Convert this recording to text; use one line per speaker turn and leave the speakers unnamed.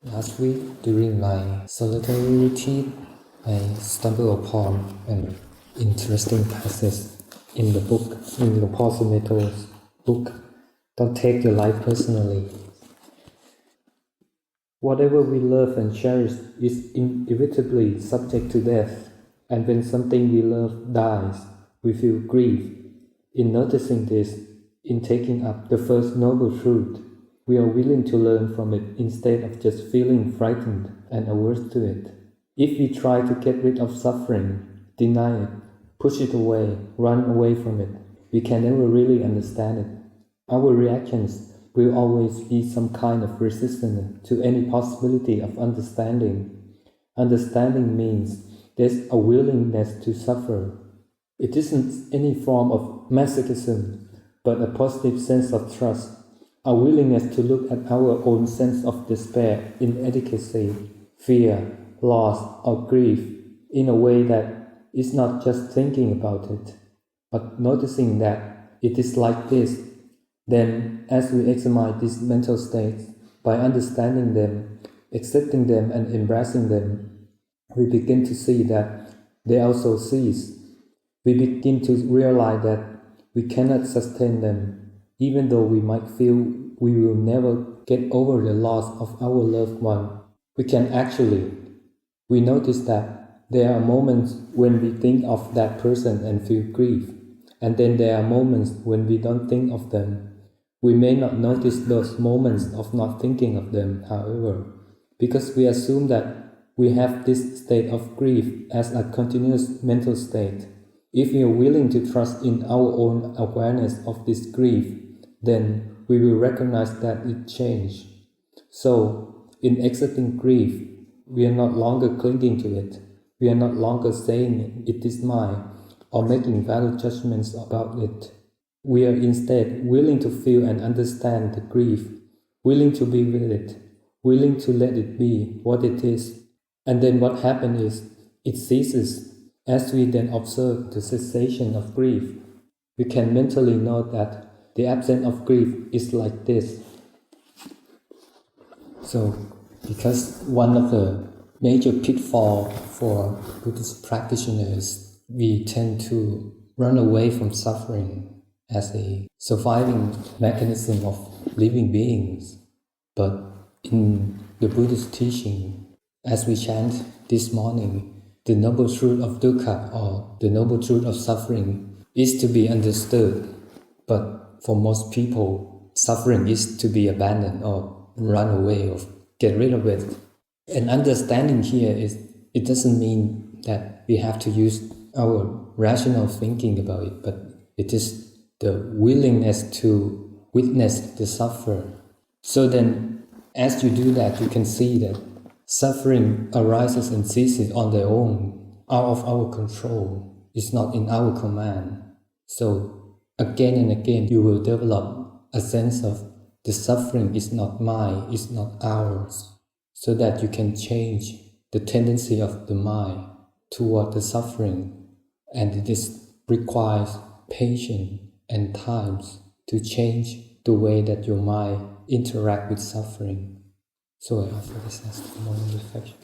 Last week, during my solitary retreat, I stumbled upon an interesting passage in the book, in Paul Sumito's book, Don't Take Your Life Personally. Whatever we love and cherish is inevitably subject to death, and when something we love dies, we feel grief. In noticing this, in taking up the first noble truth, we are willing to learn from it instead of just feeling frightened and averse to it. If we try to get rid of suffering, deny it, push it away, run away from it, we can never really understand it. Our reactions will always be some kind of resistance to any possibility of understanding. Understanding means there's a willingness to suffer. It isn't any form of masochism, but a positive sense of trust, a willingness to look at our own sense of despair, inadequacy, fear, loss, or grief in a way that is not just thinking about it, but noticing that it is like this. Then, as we examine these mental states, by understanding them, accepting them, and embracing them, we begin to see that they also cease. We begin to realize that we cannot sustain them, even though we might feel we will never get over the loss of our loved one. We notice that there are moments when we think of that person and feel grief, and then there are moments when we don't think of them. We may not notice those moments of not thinking of them, however, because we assume that we have this state of grief as a continuous mental state. If we are willing to trust in our own awareness of this grief, then we will recognize that it changed. So, in accepting grief, we are not longer clinging to it. We are not longer saying it is mine or making valid judgments about it. We are instead willing to feel and understand the grief, willing to be with it, willing to let it be what it is. And then what happens is, it ceases. As we then observe the cessation of grief, we can mentally note that the absence of grief is like this. So, because one of the major pitfalls for Buddhist practitioners, we tend to run away from suffering as a surviving mechanism of living beings. But in the Buddhist teaching, as we chant this morning, the noble truth of dukkha, or the noble truth of suffering, is to be understood. But for most people, suffering is to be abandoned or run away or get rid of it. And understanding here is, it doesn't mean that we have to use our rational thinking about it, but it is the willingness to witness the sufferer. So then, as you do that, you can see that suffering arises and ceases on their own, out of our control. It's not in our command. So again and again, you will develop a sense of the suffering is not mine, it's not ours, so that you can change the tendency of the mind toward the suffering. And this requires patience and times to change the way that your mind interacts with suffering. So I offer this as a moment reflection.